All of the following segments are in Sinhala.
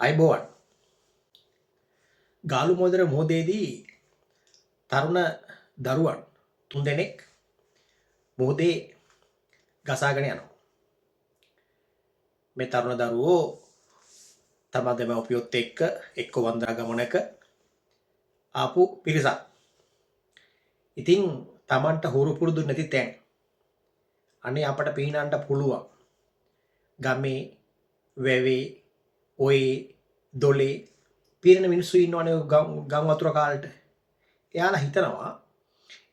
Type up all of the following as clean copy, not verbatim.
අයිබෝවන් ගාලු මොදර මුහුදේදී තරුණ දරුවන් 3 දෙනෙක් මුහුදේ ගසාගෙන යනවා. මේ තරුණ දරුවෝ තම දෙමව්පියොත් එක්ක වන්දනා ගමනක ආපු පිරිසක්. ඉතින් Tamanට හුරු පුරුදු නැති තැන් අනේ අපට පීනන්න පුළුවන්. ගමේ වැවේ ඔයේ දොලේ පීරන මිනිස්සු ඉන්නවනේ ගම් වතුර කාලට. එයාලා හිතනවා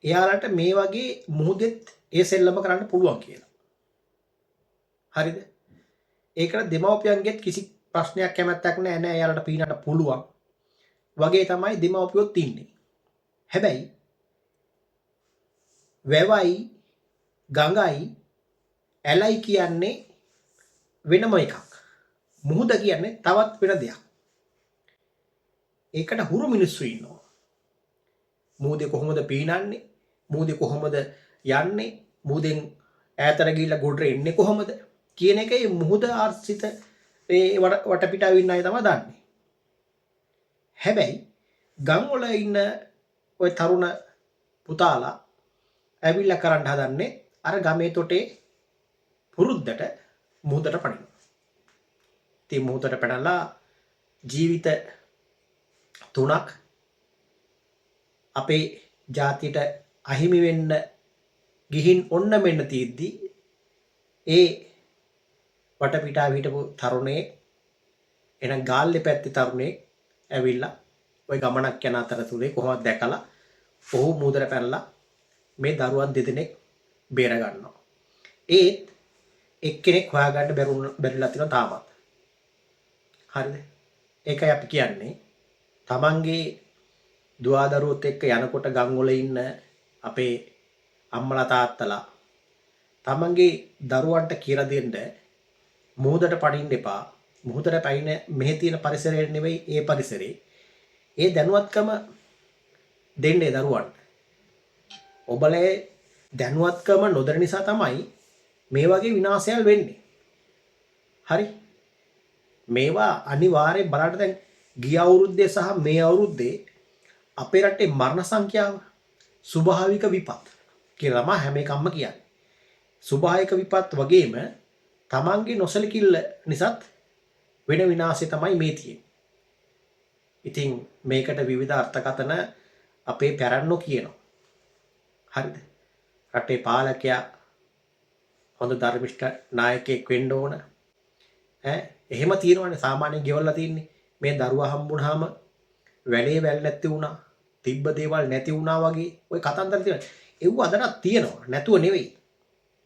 එයාලට මේ වගේ මුහුදෙත් ඒ සෙල්ලම කරන්න පුළුවන් කියලා. හරිද? ඒකට දෙමව්පියන්ගෙත් කිසි ප්‍රශ්නයක් කැමැත්තක් නැහැ. නෑ එයාලට පීනන්න පුළුවන් වගේ තමයි දෙමව්පියොත් ඉන්නේ. හැබැයි වැවයි ගඟයි ඇලයි කියන්නේ වෙනම එකක්. මුහුද කියන්නේ තවත් වෙන දෙයක්. ඒකට හුරු මිනිස්සු ඉන්නවා. මුහුදේ කොහොමද පීනන්නේ? මුහුදේ කොහොමද යන්නේ? මුහුදෙන් ඈතට ගිහිල්ලා ගොඩට එන්නේ කොහොමද? කියන එක මේ මුහුද ආශ්‍රිත ඒ වටපිටාව ඉන්න අය තමයි දන්නේ. හැබැයි ගම් වල ඉන්න ওই තරුණ පුතාලා ඇවිල්ලා කරන්න හදන්නේ අර ගමේ තොටේ පුරුද්දට මුහුදට පනිනවා. ඉතින් මුහුදට පැනලා ජීවිත 3ක් අපේ ජාතියට අහිමි වෙන්න ගිහින් ඔන්න මෙන්න තියෙද්දි ඒ වටපිටාව හිටපු තරුණේ එන ගාල්ලේ පැත්තේ තරුණේ ඇවිල්ලා ওই ගමනක් යන අතරතුරේ කොහොමද දැකලා ඔහු මුහුදට පැනලා මේ දරුවන් දෙදෙනෙක් බේර ගන්නවා. ඒත් එක්කෙනෙක් හොයාගන්න බැරිලා තියෙනවා තාමත්. හරිද? ඒකයි අපි කියන්නේ තමන්ගේ දුවදරුවොත් එක්ක යනකොට ගම් වල ඉන්න අපේ අම්මලා තාත්තලා තමන්ගේ දරුවන්ට කියලා දෙන්න මුහුදට පනින්න එපා. මුහුදට පයින් මෙහි තියෙන පරිසරය නෙවෙයි ඒ පරිසරේ. ඒ දැනුවත්කම දෙන්නේ දරුවන්ට. ඔබලේ දැනුවත්කම නොදැන නිසා තමයි මේ වගේ විනාශයල් වෙන්නේ. හරි? මේවා අනිවාර්යෙන් බලන්න දැන් ගිය අවුරුද්දේ සහ මේ අවුරුද්දේ අපේ රටේ මරණ සංඛ්‍යාව ස්වභාවික විපත් කියලා තමයි හැම එකක්ම කියන්නේ. ස්වභාවික විපත් වගේම තමන්ගේ නොසලකිල්ල නිසාත් වෙන විනාශය තමයි මේ තියෙන්නේ. ඉතින් මේකට විවිධ අර්ථකථන අපේ පැරණියෝ කියනවා. හරිද? රටේ පාලකයා හොඳ ධර්මිෂ්ඨ නායකයෙක් වෙන්න ඕන. එහෙම තියෙනවනේ සාමාන්‍යයෙන් ගෙවල්ලා තින්නේ. මේ දරුවා හම්බුනහම වැඩේ වැල් නැති වුණා. තිබ්බ දේවල් නැති වුණා වගේ ওই කතන්දර තියෙනවා. ඒව අදටත් තියෙනවා. නැතුව නෙවෙයි.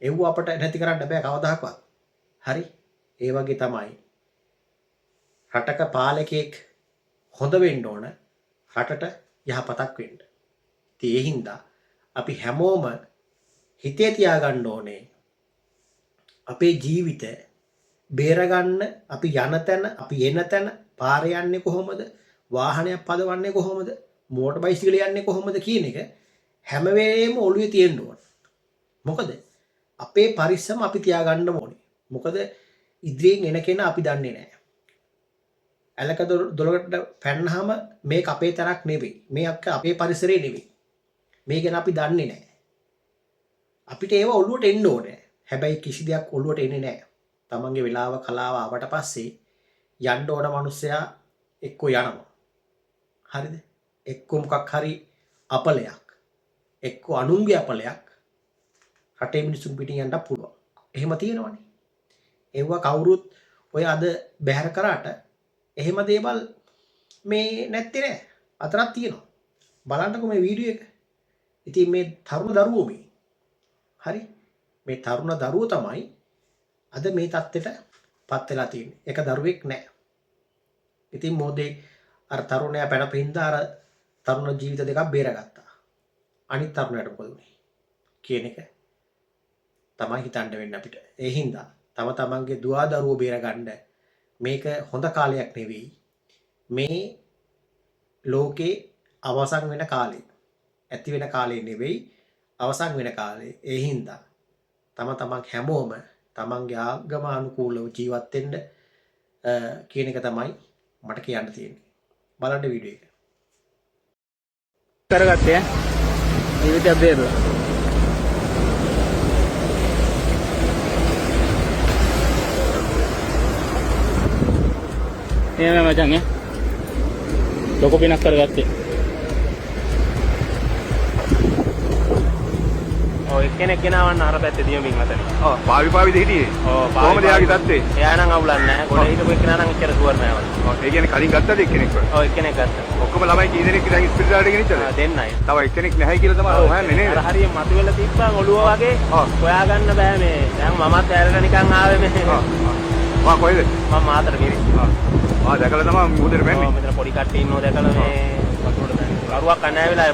ඒව අපට නැති කරන්න බෑ කවදාකවත්. හරි? ඒ වගේ තමයි. රටක පාලකයෙක් හොඳ වෙන්න ඕන. රටට යහපතක් වෙන්න. ඉතින් ඒ හින්දා අපි හැමෝම හිතේ තියාගන්න ඕනේ අපේ ජීවිත බේරගන්න අපි යන තැන අපි එන තැන පාරේ යන්නේ කොහොමද වාහනයක් පදවන්නේ කොහොමද මෝටර් බයිසිකලේ යන්නේ කොහොමද කියන එක හැම වෙලේම ඔළුවේ තියෙන්න ඕන. මොකද අපේ පරිස්සම අපි තියාගන්න ඕනේ. මොකද ඉදිරියෙන් එන කෙනා අපි දන්නේ නැහැ. ඇලක දොලකට පැනනහම මේක අපේ තරක් නෙවෙයි. මේක අපේ පරිසරේ නෙවෙයි. මේක ගැන අපි දන්නේ නැහැ. අපිට ඒව ඔළුවට එන්න ඕනේ. හැබැයි කිසි දෙයක් ඔළුවට එන්නේ නැහැ. තමන්ගේ වෙලාව කලාව ආවට පස්සේ යන්න ඕන මිනිස්සයා එක්කෝ යනවා. හරිද? එක්කෝ මොකක් හරි අපලයක්. එක්කෝ අනුන්ගේ අපලයක් රටේ මිනිසුන් පිටින් යන්න පුළුවන්. එහෙම තියෙනවනේ. ඒව කවුරුත් ඔය අද බැහැර කරාට එහෙම දේවල් මේ නැත්තේ නෑ. අතරක් තියෙනවා. බලන්නකෝ මේ වීඩියෝ එක. ඉතින් මේ තරුණ දරුවෝ මේ. හරි? මේ තරුණ දරුවෝ තමයි අද මේ தත්ත්වයට පත් වෙලා තියෙන්නේ. එක දරුවෙක් නෑ. ඉතින් මොදේ අර තරුණයා පැනපින්දා අර තරුණ ජීවිත දෙකක් බේරගත්තා. අනිත් තරුණයාට මොකද උනේ කියන එක තමයි හිතන්න වෙන්නේ අපිට. ඒ හින්දා තමන්ගේ දුවදරුවෝ බේරගන්න මේක හොඳ කාලයක් නෙවෙයි. මේ ලෝකේ අවසන් වෙන කාලේ. ඇති වෙන කාලේ නෙවෙයි අවසන් වෙන කාලේ. ඒ හින්දා තමන් හැමෝම තමන්ගේ ආගම අනුකූලව ජීවත් වෙන්න කියන එක තමයි මට කියන්න තියෙන්නේ. බලන්න වීඩියෝ එක. කරගත්තේ ජීවිතය බේරලා. එහෙම මචං ලොකු පිනක් කරගත්තේ. ඔය එක්කෙනෙක් ගෙනාවන්න අර පැත්තේ දියමින් අතන. ඔව් පාවිද හිටියේ. ඔව් කොහමද යාගේ තත්ත්වේ? එයා නම් අවුලක් නැහැ. ගොඩ හිටපු එක්කෙනා නම් එච්චර සුවර් නෑ වගේ. ඔව් ඒ කියන්නේ කලින් ගත්තද එක්කෙනෙක්ව? ඔව් එක්කෙනෙක් ගත්තා. ඔක්කොම ළමයි කී දෙනෙක් දැන් ඉස්පිරිතාලට ගෙනිච්චද? දෙන්නයි. තව එක්කෙනෙක් නැහැ කියලා තමයි හොයන්නේ නේද? අර හරිය මතුවෙලා තිබ්බා ඔළුව වගේ. ඔව්. හොයාගන්න බෑ මේ. දැන් මමත් ඇරලා නිකන් ආවේ මේ. ඔව්. වා කොහෙද? මම මාතර ගිරින්. ආ දැකලා තමයි මුහුදට බැන්නේ. මෙතන පොඩි කට්ටිය ඉන්නව දැකලා මේ වතුරට දැන් කරුවක් අනෑ වෙලා